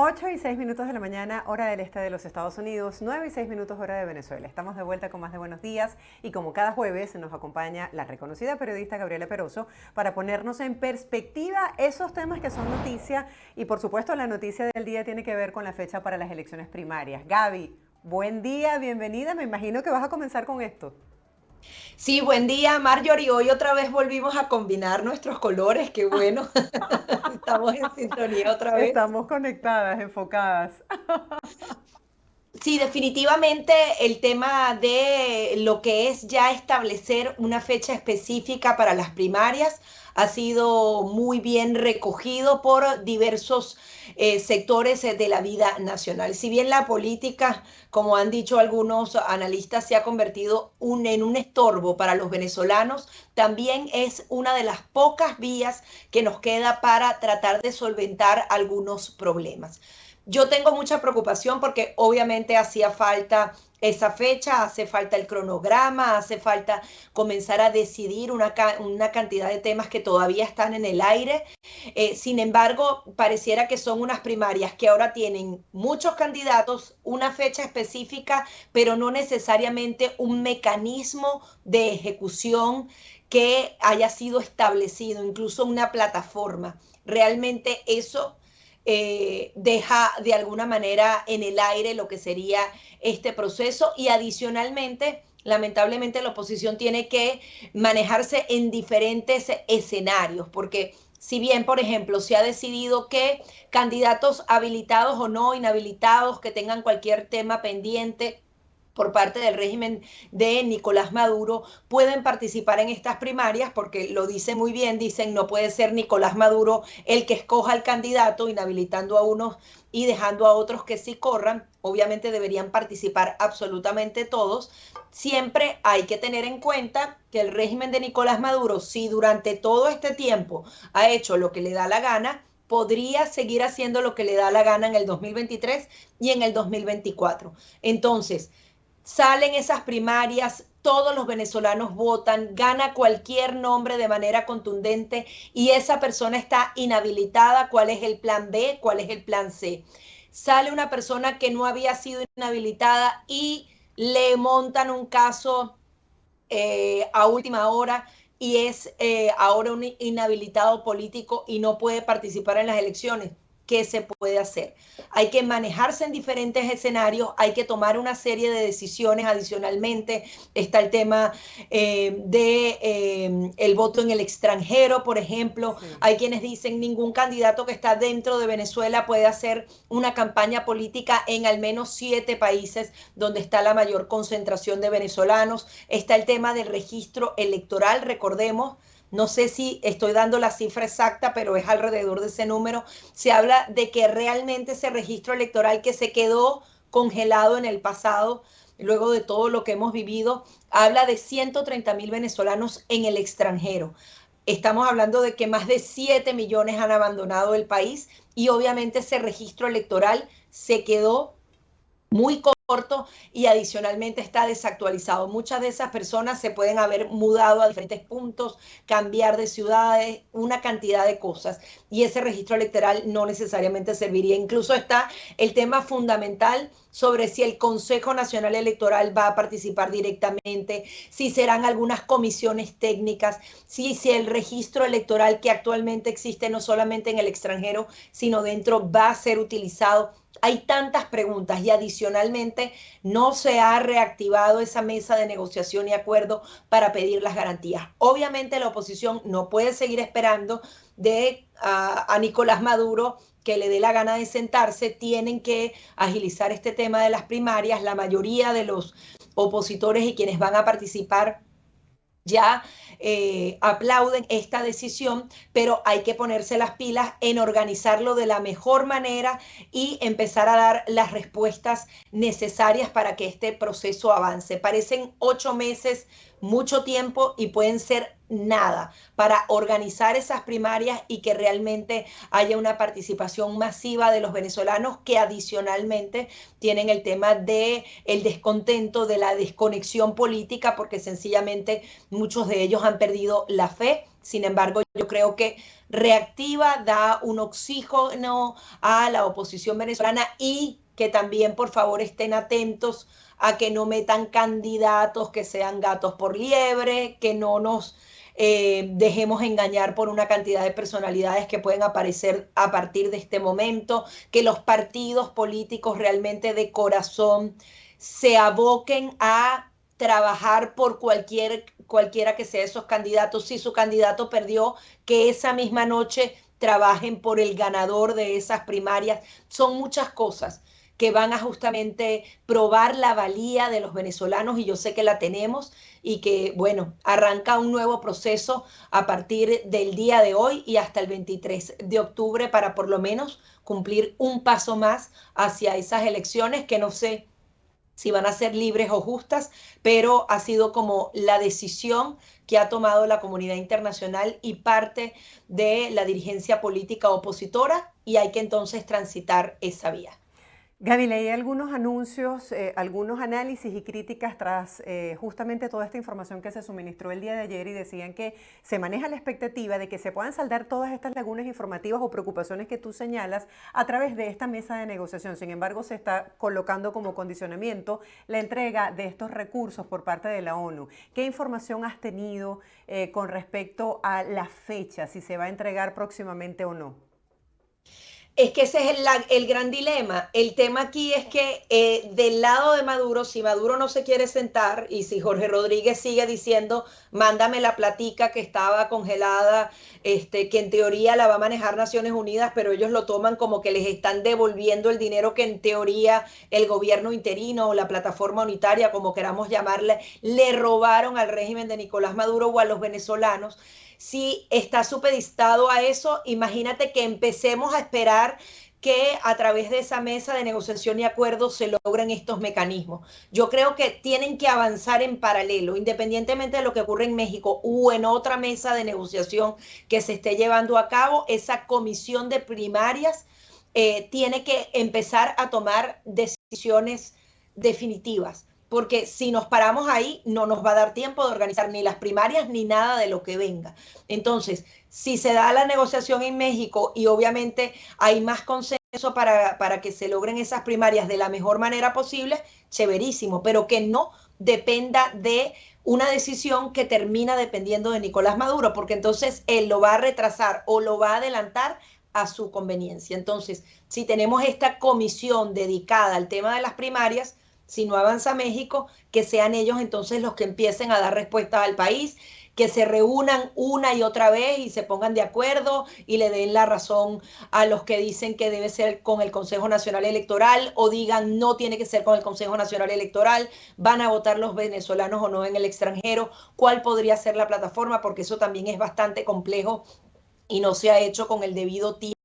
8:06 de la mañana, hora del este de los Estados Unidos, 9:06 hora de Venezuela. Estamos de vuelta con más de Buenos Días y como cada jueves nos acompaña la reconocida periodista Gabriela Peroso para ponernos en perspectiva esos temas que son noticia y por supuesto la noticia del día tiene que ver con la fecha para las elecciones primarias. Gaby, buen día, bienvenida, me imagino que vas a comenzar con esto. Sí, buen día, Marjorie. Hoy otra vez volvimos a combinar nuestros colores. Qué bueno. Estamos en sintonía otra vez. Estamos conectadas, enfocadas. Sí, definitivamente el tema de lo que es ya establecer una fecha específica para las primarias ha sido muy bien recogido por diversos sectores de la vida nacional. Si bien la política, como han dicho algunos analistas, se ha convertido en un estorbo para los venezolanos, también es una de las pocas vías que nos queda para tratar de solventar algunos problemas. Yo tengo mucha preocupación porque obviamente hacía falta esa fecha, hace falta el cronograma, hace falta comenzar a decidir una cantidad de temas que todavía están en el aire. Sin embargo, pareciera que son unas primarias que ahora tienen muchos candidatos, una fecha específica, pero no necesariamente un mecanismo de ejecución que haya sido establecido, incluso una plataforma. Realmente eso deja de alguna manera en el aire lo que sería este proceso y adicionalmente, lamentablemente la oposición tiene que manejarse en diferentes escenarios, porque si bien, por ejemplo, se ha decidido que candidatos habilitados o no inhabilitados que tengan cualquier tema pendiente por parte del régimen de Nicolás Maduro pueden participar en estas primarias porque lo dice muy bien, dicen no puede ser Nicolás Maduro el que escoja al candidato, inhabilitando a unos y dejando a otros que sí corran. Obviamente deberían participar absolutamente todos. Siempre hay que tener en cuenta que el régimen de Nicolás Maduro, si durante todo este tiempo ha hecho lo que le da la gana, podría seguir haciendo lo que le da la gana en el 2023 y en el 2024. Entonces, salen esas primarias, todos los venezolanos votan, gana cualquier nombre de manera contundente y esa persona está inhabilitada. ¿Cuál es el plan B? ¿Cuál es el plan C? Sale una persona que no había sido inhabilitada y le montan un caso a última hora y es ahora un inhabilitado político y no puede participar en las elecciones. ¿Qué se puede hacer? Hay que manejarse en diferentes escenarios, hay que tomar una serie de decisiones adicionalmente. Está el tema de el voto en el extranjero, por ejemplo. Sí. Hay quienes dicen ningún candidato que está dentro de Venezuela puede hacer una campaña política en al menos 7 países donde está la mayor concentración de venezolanos. Está el tema del registro electoral, recordemos, no sé si estoy dando la cifra exacta, pero es alrededor de ese número. Se habla de que realmente ese registro electoral que se quedó congelado en el pasado, luego de todo lo que hemos vivido, habla de 130.000 venezolanos en el extranjero. Estamos hablando de que más de 7 millones han abandonado el país y obviamente ese registro electoral se quedó muy corto y adicionalmente está desactualizado. Muchas de esas personas se pueden haber mudado a diferentes puntos, cambiar de ciudades, una cantidad de cosas y ese registro electoral no necesariamente serviría. Incluso está el tema fundamental sobre si el Consejo Nacional Electoral va a participar directamente, si serán algunas comisiones técnicas, si el registro electoral que actualmente existe no solamente en el extranjero, sino dentro va a ser utilizado. Hay tantas preguntas y adicionalmente no se ha reactivado esa mesa de negociación y acuerdo para pedir las garantías. Obviamente la oposición no puede seguir esperando de a Nicolás Maduro que le dé la gana de sentarse, tienen que agilizar este tema de las primarias. La mayoría de los opositores y quienes van a participar ya aplauden esta decisión, pero hay que ponerse las pilas en organizarlo de la mejor manera y empezar a dar las respuestas necesarias para que este proceso avance. Parecen 8 meses, mucho tiempo y pueden ser nada para organizar esas primarias y que realmente haya una participación masiva de los venezolanos que adicionalmente tienen el tema de el descontento, de la desconexión política, porque sencillamente muchos de ellos han perdido la fe Sin embargo, yo creo que reactiva, da un oxígeno a la oposición venezolana y que también, por favor, estén atentos a que no metan candidatos que sean gatos por liebre, que no nos dejemos engañar por una cantidad de personalidades que pueden aparecer a partir de este momento, que los partidos políticos realmente de corazón se aboquen a trabajar por cualquiera que sea esos candidatos. Si su candidato perdió, que esa misma noche trabajen por el ganador de esas primarias. Son muchas cosas que van a justamente probar la valía de los venezolanos y yo sé que la tenemos y que, bueno, arranca un nuevo proceso a partir del día de hoy y hasta el 23 de octubre para por lo menos cumplir un paso más hacia esas elecciones que no sé si van a ser libres o justas, pero ha sido como la decisión que ha tomado la comunidad internacional y parte de la dirigencia política opositora y hay que entonces transitar esa vía. Gaby, leí algunos anuncios, algunos análisis y críticas tras justamente toda esta información que se suministró el día de ayer y decían que se maneja la expectativa de que se puedan saldar todas estas lagunas informativas o preocupaciones que tú señalas a través de esta mesa de negociación. Sin embargo, se está colocando como condicionamiento la entrega de estos recursos por parte de la ONU. ¿Qué información has tenido con respecto a la fecha, si se va a entregar próximamente o no? Es que ese es el gran dilema. El tema aquí es que del lado de Maduro, si Maduro no se quiere sentar y si Jorge Rodríguez sigue diciendo, mándame la platica que estaba congelada, que en teoría la va a manejar Naciones Unidas, pero ellos lo toman como que les están devolviendo el dinero que en teoría el gobierno interino o la plataforma unitaria, como queramos llamarle, le robaron al régimen de Nicolás Maduro o a los venezolanos. Si está supeditado a eso, imagínate que empecemos a esperar que a través de esa mesa de negociación y acuerdo se logren estos mecanismos. Yo creo que tienen que avanzar en paralelo, independientemente de lo que ocurre en México o en otra mesa de negociación que se esté llevando a cabo, esa comisión de primarias tiene que empezar a tomar decisiones definitivas porque si nos paramos ahí no nos va a dar tiempo de organizar ni las primarias ni nada de lo que venga. Entonces, si se da la negociación en México y obviamente hay más consenso para que se logren esas primarias de la mejor manera posible, chéverísimo, pero que no dependa de una decisión que termina dependiendo de Nicolás Maduro, porque entonces él lo va a retrasar o lo va a adelantar a su conveniencia. Entonces, si tenemos esta comisión dedicada al tema de las primarias, si no avanza México, que sean ellos entonces los que empiecen a dar respuestas al país, que se reúnan una y otra vez y se pongan de acuerdo y le den la razón a los que dicen que debe ser con el Consejo Nacional Electoral o digan no tiene que ser con el Consejo Nacional Electoral, van a votar los venezolanos o no en el extranjero, cuál podría ser la plataforma, porque eso también es bastante complejo y no se ha hecho con el debido tiempo.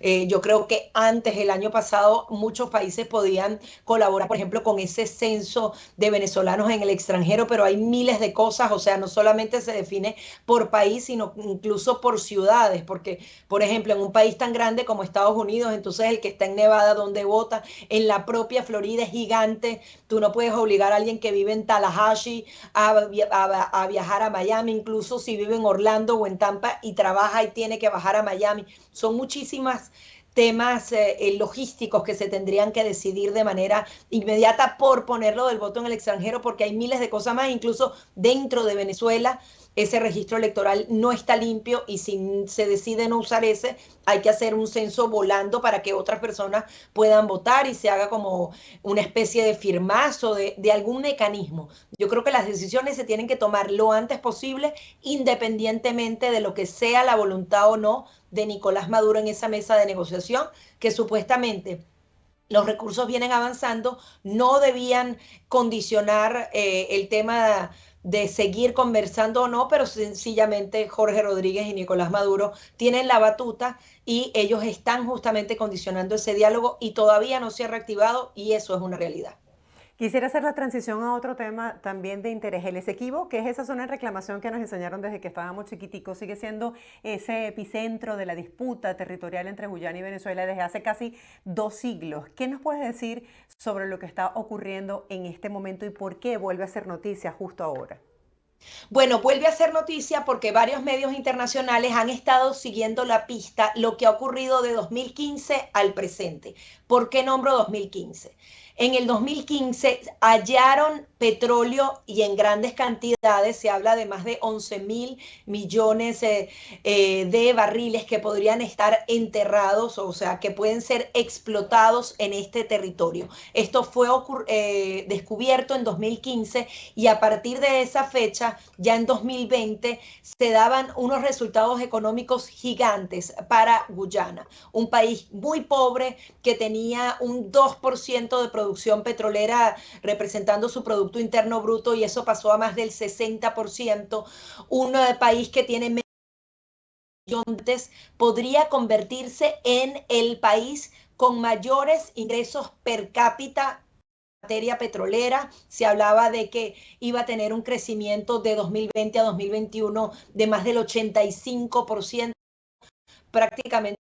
Yo creo que antes, el año pasado, muchos países podían colaborar, por ejemplo, con ese censo de venezolanos en el extranjero, pero hay miles de cosas, o sea, no solamente se define por país, sino incluso por ciudades, porque, por ejemplo, en un país tan grande como Estados Unidos, entonces el que está en Nevada, donde vota, en la propia Florida es gigante, tú no puedes obligar a alguien que vive en Tallahassee a viajar a Miami, incluso si vive en Orlando o en Tampa y trabaja y tiene que bajar a Miami. Son muchísimas temas logísticos que se tendrían que decidir de manera inmediata por ponerlo del voto en el extranjero, porque hay miles de cosas más, incluso dentro de Venezuela ese registro electoral no está limpio y si se decide no usar ese, hay que hacer un censo volando para que otras personas puedan votar y se haga como una especie de firmazo de algún mecanismo. Yo creo que las decisiones se tienen que tomar lo antes posible, independientemente de lo que sea la voluntad o no de Nicolás Maduro en esa mesa de negociación, que supuestamente los recursos vienen avanzando, no debían condicionar el tema de seguir conversando o no, pero sencillamente Jorge Rodríguez y Nicolás Maduro tienen la batuta y ellos están justamente condicionando ese diálogo y todavía no se ha reactivado y eso es una realidad. Quisiera hacer la transición a otro tema también de interés. El Esequibo, que es esa zona de reclamación que nos enseñaron desde que estábamos chiquiticos, sigue siendo ese epicentro de la disputa territorial entre Guyana y Venezuela desde hace casi 2 siglos. ¿Qué nos puedes decir sobre lo que está ocurriendo en este momento y por qué vuelve a ser noticia justo ahora? Bueno, vuelve a ser noticia porque varios medios internacionales han estado siguiendo la pista, lo que ha ocurrido de 2015 al presente. ¿Por qué nombro 2015? En el 2015 hallaron petróleo y en grandes cantidades, se habla de más de 11.000 millones de barriles que podrían estar enterrados, o sea, que pueden ser explotados en este territorio. Esto fue descubierto en 2015 y a partir de esa fecha, ya en 2020, se daban unos resultados económicos gigantes para Guyana, un país muy pobre que tenía un 2% de producción petrolera representando su Producto Interno Bruto y eso pasó a más del 60%, un país que tiene millones, podría convertirse en el país con mayores ingresos per cápita materia petrolera. Se hablaba de que iba a tener un crecimiento de 2020 a 2021 de más del 85%, prácticamente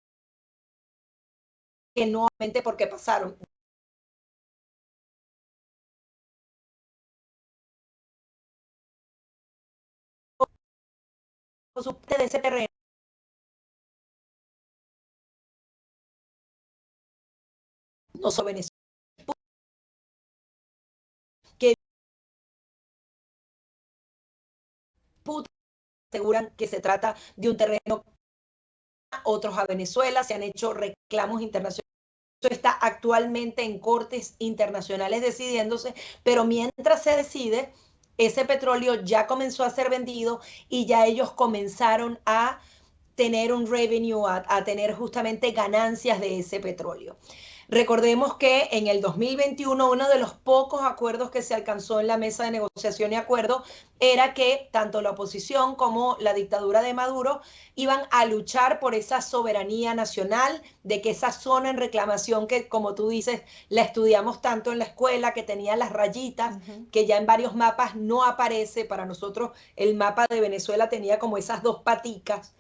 que nuevamente porque pasaron de ese terreno no solo Venezuela, que aseguran que se trata de un terreno, otros a Venezuela, se han hecho reclamos internacionales. Esto está actualmente en cortes internacionales decidiéndose, pero mientras se decide, ese petróleo ya comenzó a ser vendido y ya ellos comenzaron a tener un revenue, a tener justamente ganancias de ese petróleo. Recordemos que en el 2021 uno de los pocos acuerdos que se alcanzó en la mesa de negociación y acuerdo era que tanto la oposición como la dictadura de Maduro iban a luchar por esa soberanía nacional, de que esa zona en reclamación que, como tú dices, la estudiamos tanto en la escuela, que tenía las rayitas, que ya en varios mapas no aparece. Para nosotros el mapa de Venezuela tenía como esas dos paticas.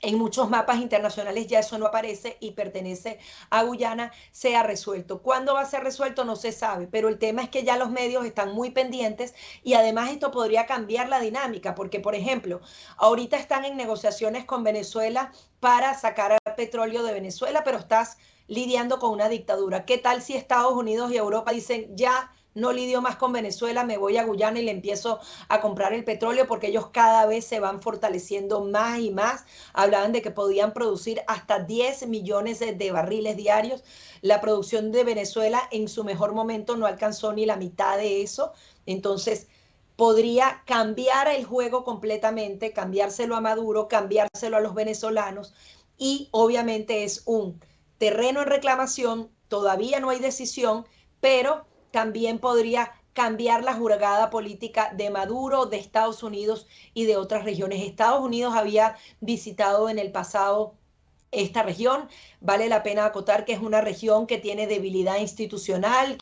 En muchos mapas internacionales ya eso no aparece y pertenece a Guyana, sea resuelto. ¿Cuándo va a ser resuelto? No se sabe, pero el tema es que ya los medios están muy pendientes y además esto podría cambiar la dinámica, porque por ejemplo, ahorita están en negociaciones con Venezuela para sacar petróleo de Venezuela, pero estás lidiando con una dictadura. ¿Qué tal si Estados Unidos y Europa dicen ya no lidio más con Venezuela, me voy a Guyana y le empiezo a comprar el petróleo porque ellos cada vez se van fortaleciendo más y más? Hablaban de que podían producir hasta 10 millones de barriles diarios. La producción de Venezuela en su mejor momento no alcanzó ni la mitad de eso. Entonces, podría cambiar el juego completamente, cambiárselo a Maduro, cambiárselo a los venezolanos y obviamente es un terreno en reclamación, todavía no hay decisión, pero también podría cambiar la jugada política de Maduro, de Estados Unidos y de otras regiones. Estados Unidos había visitado en el pasado esta región. Vale la pena acotar que es una región que tiene debilidad institucional.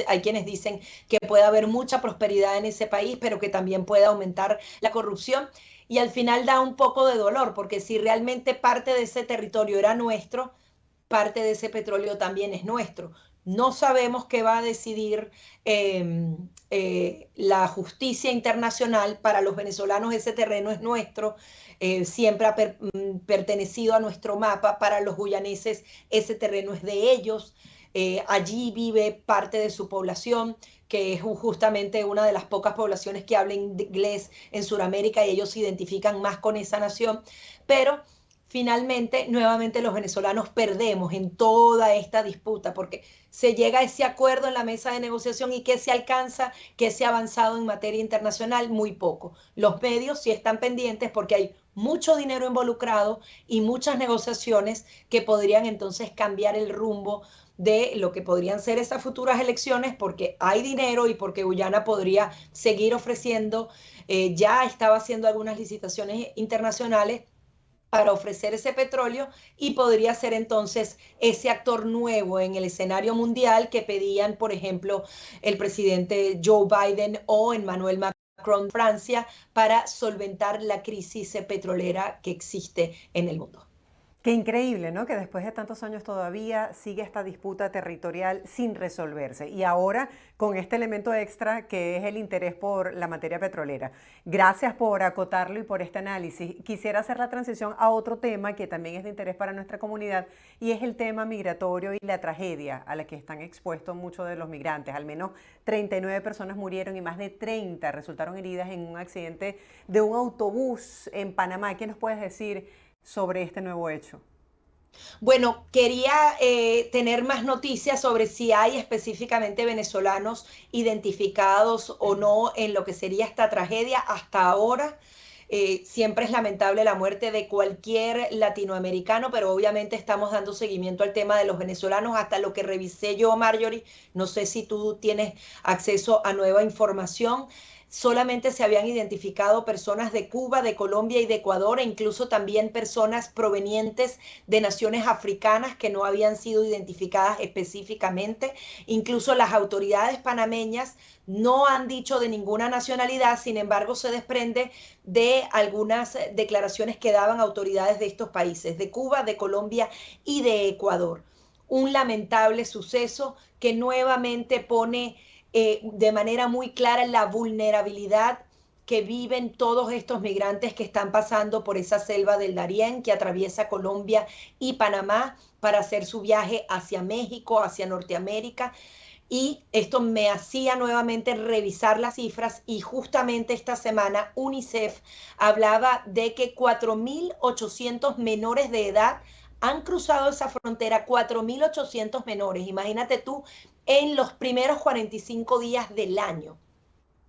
Hay quienes dicen que puede haber mucha prosperidad en ese país, pero que también puede aumentar la corrupción. Y al final da un poco de dolor, porque si realmente parte de ese territorio era nuestro, parte de ese petróleo también es nuestro. No sabemos qué va a decidir la justicia internacional. Para los venezolanos ese terreno es nuestro, siempre ha pertenecido a nuestro mapa. Para los guyaneses ese terreno es de ellos. Allí vive parte de su población, que es justamente una de las pocas poblaciones que hablan inglés en Sudamérica y ellos se identifican más con esa nación. Pero finalmente, nuevamente los venezolanos perdemos en toda esta disputa porque se llega a ese acuerdo en la mesa de negociación y ¿qué se alcanza? ¿Qué se ha avanzado en materia internacional? Muy poco. Los medios sí están pendientes porque hay mucho dinero involucrado y muchas negociaciones que podrían entonces cambiar el rumbo de lo que podrían ser esas futuras elecciones porque hay dinero y porque Guyana podría seguir ofreciendo, ya estaba haciendo algunas licitaciones internacionales para ofrecer ese petróleo y podría ser entonces ese actor nuevo en el escenario mundial que pedían, por ejemplo, el presidente Joe Biden o Emmanuel Macron, Francia, para solventar la crisis petrolera que existe en el mundo. Qué increíble, ¿no? Que después de tantos años todavía sigue esta disputa territorial sin resolverse. Y ahora con este elemento extra que es el interés por la materia petrolera. Gracias por acotarlo y por este análisis. Quisiera hacer la transición a otro tema que también es de interés para nuestra comunidad y es el tema migratorio y la tragedia a la que están expuestos muchos de los migrantes. Al menos 39 personas murieron y más de 30 resultaron heridas en un accidente de un autobús en Panamá. ¿Qué nos puedes decir sobre este nuevo hecho? Bueno, quería tener más noticias sobre si hay específicamente venezolanos identificados o no en lo que sería esta tragedia. Hasta ahora, siempre es lamentable la muerte de cualquier latinoamericano, pero obviamente estamos dando seguimiento al tema de los venezolanos. Hasta lo que revisé yo, Marjorie, no sé si tú tienes acceso a nueva información. Solamente se habían identificado personas de Cuba, de Colombia y de Ecuador, e incluso también personas provenientes de naciones africanas que no habían sido identificadas específicamente. Incluso las autoridades panameñas no han dicho de ninguna nacionalidad, sin embargo se desprende de algunas declaraciones que daban autoridades de estos países, de Cuba, de Colombia y de Ecuador. Un lamentable suceso que nuevamente pone de manera muy clara la vulnerabilidad que viven todos estos migrantes que están pasando por esa selva del Darién que atraviesa Colombia y Panamá para hacer su viaje hacia México, hacia Norteamérica. Y esto me hacía nuevamente revisar las cifras y justamente esta semana UNICEF hablaba de que 4.800 menores de edad han cruzado esa frontera, 4.800 menores, imagínate tú, en los primeros 45 días del año.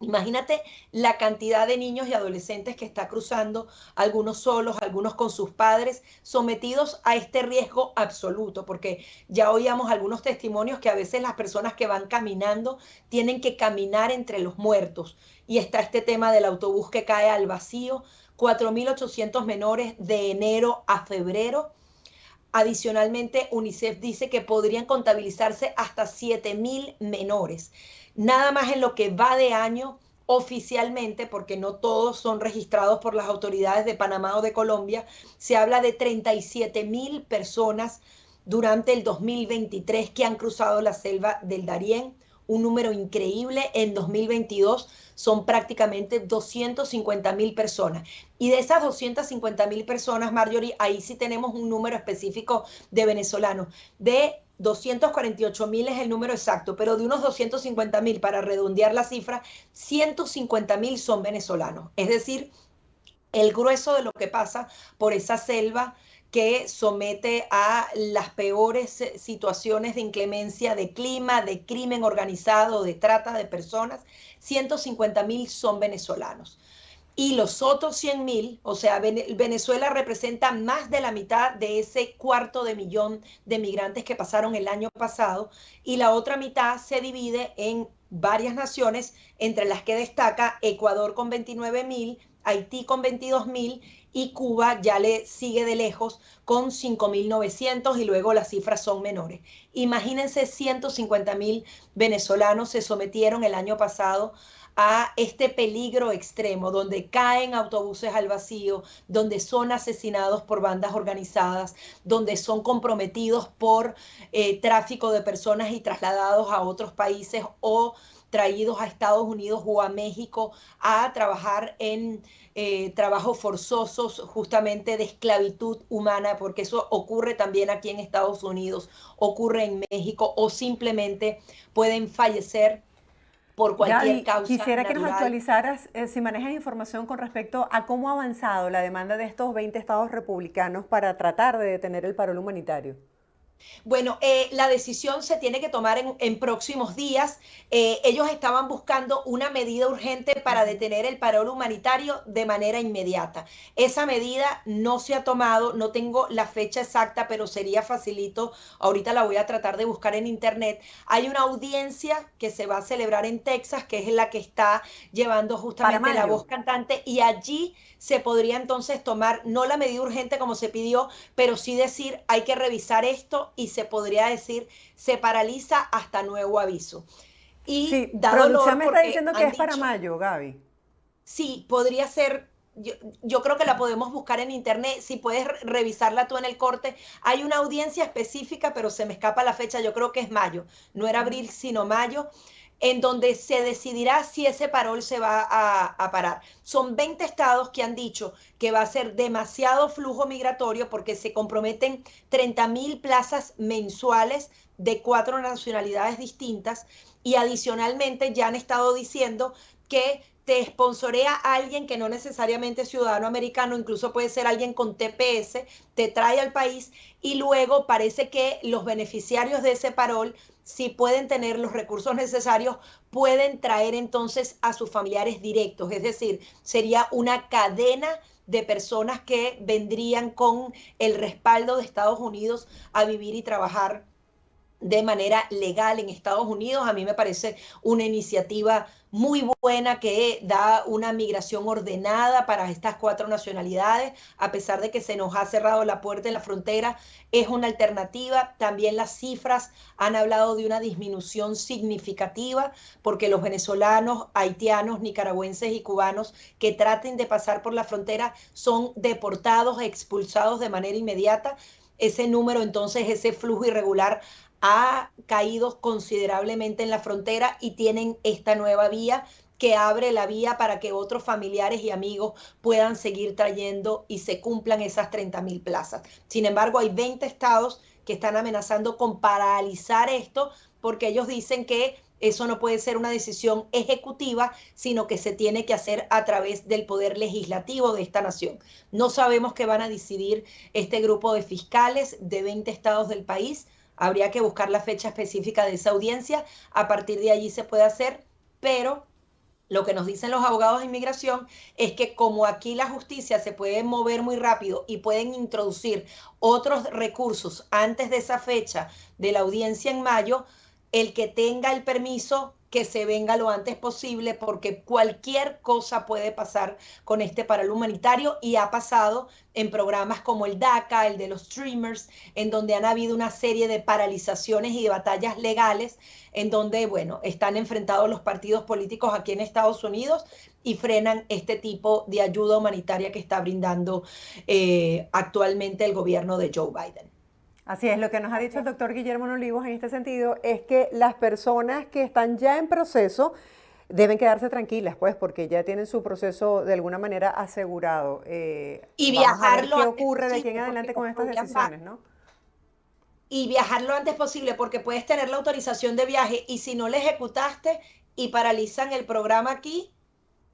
Imagínate la cantidad de niños y adolescentes que está cruzando, algunos solos, algunos con sus padres, sometidos a este riesgo absoluto, porque ya oíamos algunos testimonios que a veces las personas que van caminando tienen que caminar entre los muertos. Y está este tema del autobús que cae al vacío, 4.800 menores de enero a febrero. Adicionalmente, UNICEF dice que podrían contabilizarse hasta 7.000 menores. Nada más en lo que va de año oficialmente, porque no todos son registrados por las autoridades de Panamá o de Colombia, se habla de 37.000 personas durante el 2023 que han cruzado la selva del Darién, un número increíble. En 2022 son prácticamente 250.000 personas. Y de esas 250.000 personas, Marjorie, ahí sí tenemos un número específico de venezolanos. De 248.000 es el número exacto, pero de unos 250.000, para redondear la cifra, 150.000 son venezolanos. Es decir, el grueso de lo que pasa por esa selva que somete a las peores situaciones de inclemencia de clima, de crimen organizado, de trata de personas, 150.000 son venezolanos. Y los otros 100.000, o sea, Venezuela representa más de la mitad de ese 250.000 de migrantes que pasaron el año pasado, y la otra mitad se divide en varias naciones, entre las que destaca Ecuador con 29.000, Haití con 22.000 y Cuba ya le sigue de lejos con 5.900, y luego las cifras son menores. Imagínense, 150.000 venezolanos se sometieron el año pasado a este peligro extremo, donde caen autobuses al vacío, donde son asesinados por bandas organizadas, donde son comprometidos por tráfico de personas y trasladados a otros países o traídos a Estados Unidos o a México a trabajar en trabajos forzosos, justamente de esclavitud humana, porque eso ocurre también aquí en Estados Unidos, ocurre en México, o simplemente pueden fallecer por cualquier Gaby, causa quisiera que nos natural. actualizaras si manejas información con respecto a cómo ha avanzado la demanda de estos 20 estados republicanos para tratar de detener el paro humanitario. Bueno, la decisión se tiene que tomar en próximos días. Ellos estaban buscando una medida urgente para Ujú. detener el paro humanitario de manera inmediata. Esa medida no se ha tomado, no tengo la fecha exacta, pero sería facilito. Ahorita la voy a tratar de buscar en internet. Hay una audiencia que se va a celebrar en Texas, que es la que está llevando Para justamente la voz mayo. cantante, y allí se podría entonces tomar no la medida urgente como se pidió, pero sí decir hay que revisar esto, y se podría decir se paraliza hasta nuevo aviso. Y Sí, da producción dolor me está porque diciendo que han es para dicho, mayo, Gaby. sí, podría ser, yo creo que la podemos buscar en internet, si puedes revisarla tú en el corte. Hay una audiencia específica, pero se me escapa la fecha, yo creo que es mayo, no era abril, sino mayo, en donde se decidirá si ese parol se va a parar. Son 20 estados que han dicho que va a ser demasiado flujo migratorio porque se comprometen 30.000 plazas mensuales de 4 nacionalidades distintas y adicionalmente ya han estado diciendo que te sponsorea a alguien que no necesariamente es ciudadano americano, incluso puede ser alguien con TPS, te trae al país y luego parece que los beneficiarios de ese parol, si pueden tener los recursos necesarios, pueden traer entonces a sus familiares directos, es decir, sería una cadena de personas que vendrían con el respaldo de Estados Unidos a vivir y trabajar de manera legal en Estados Unidos. A mí me parece una iniciativa muy buena que da una migración ordenada para estas 4 nacionalidades, a pesar de que se nos ha cerrado la puerta en la frontera, es una alternativa. También las cifras han hablado de una disminución significativa, porque los venezolanos, haitianos, nicaragüenses y cubanos que traten de pasar por la frontera son deportados, expulsados de manera inmediata. Ese número, entonces, ese flujo irregular ha caído considerablemente en la frontera y tienen esta nueva vía que abre la vía para que otros familiares y amigos puedan seguir trayendo y se cumplan esas 30.000 plazas. Sin embargo, hay 20 estados que están amenazando con paralizar esto porque ellos dicen que eso no puede ser una decisión ejecutiva, sino que se tiene que hacer a través del poder legislativo de esta nación. No sabemos qué van a decidir este grupo de fiscales de 20 estados del país. Habría que buscar la fecha específica de esa audiencia, a partir de allí se puede hacer, pero lo que nos dicen los abogados de inmigración es que como aquí la justicia se puede mover muy rápido y pueden introducir otros recursos antes de esa fecha de la audiencia en mayo, el que tenga el permiso que se venga lo antes posible porque cualquier cosa puede pasar con este parol humanitario y ha pasado en programas como el DACA, el de los streamers, en donde han habido una serie de paralizaciones y de batallas legales en donde, bueno, están enfrentados los partidos políticos aquí en Estados Unidos y frenan este tipo de ayuda humanitaria que está brindando actualmente el gobierno de Joe Biden. Así es, lo que nos ha dicho el doctor Guillermo Olivos en este sentido es que las personas que están ya en proceso deben quedarse tranquilas, pues, porque ya tienen su proceso de alguna manera asegurado. Y Vamos a ver viajar lo qué antes ocurre de aquí en posible, porque adelante con estas decisiones, ¿no? y viajar lo antes posible porque puedes tener la autorización de viaje y si no la ejecutaste y paralizan el programa aquí,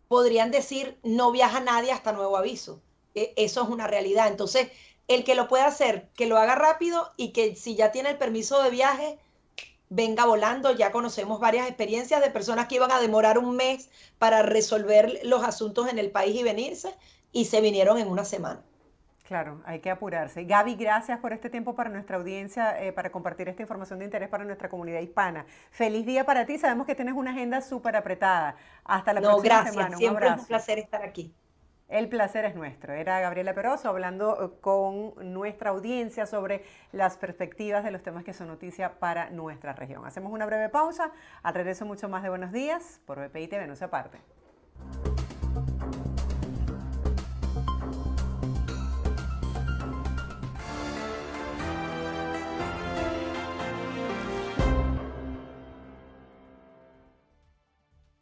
podrían decir no viaja nadie hasta nuevo aviso. Eso es una realidad. Entonces, el que lo pueda hacer, que lo haga rápido y que si ya tiene el permiso de viaje, venga volando. Ya conocemos varias experiencias de personas que iban a demorar un mes para resolver los asuntos en el país y venirse y se vinieron en una semana. Claro, hay que apurarse. Gaby, gracias por este tiempo para nuestra audiencia, para compartir esta información de interés para nuestra comunidad hispana. Feliz día para ti, sabemos que tienes una agenda súper apretada. Hasta la No, próxima gracias. semana, un Siempre es un abrazo. placer estar aquí. El placer es nuestro. Era Gabriela Peroso hablando con nuestra audiencia sobre las perspectivas de los temas que son noticia para nuestra región. Hacemos una breve pausa. Al regreso mucho más de Buenos Días por BPI TV, no se aparte.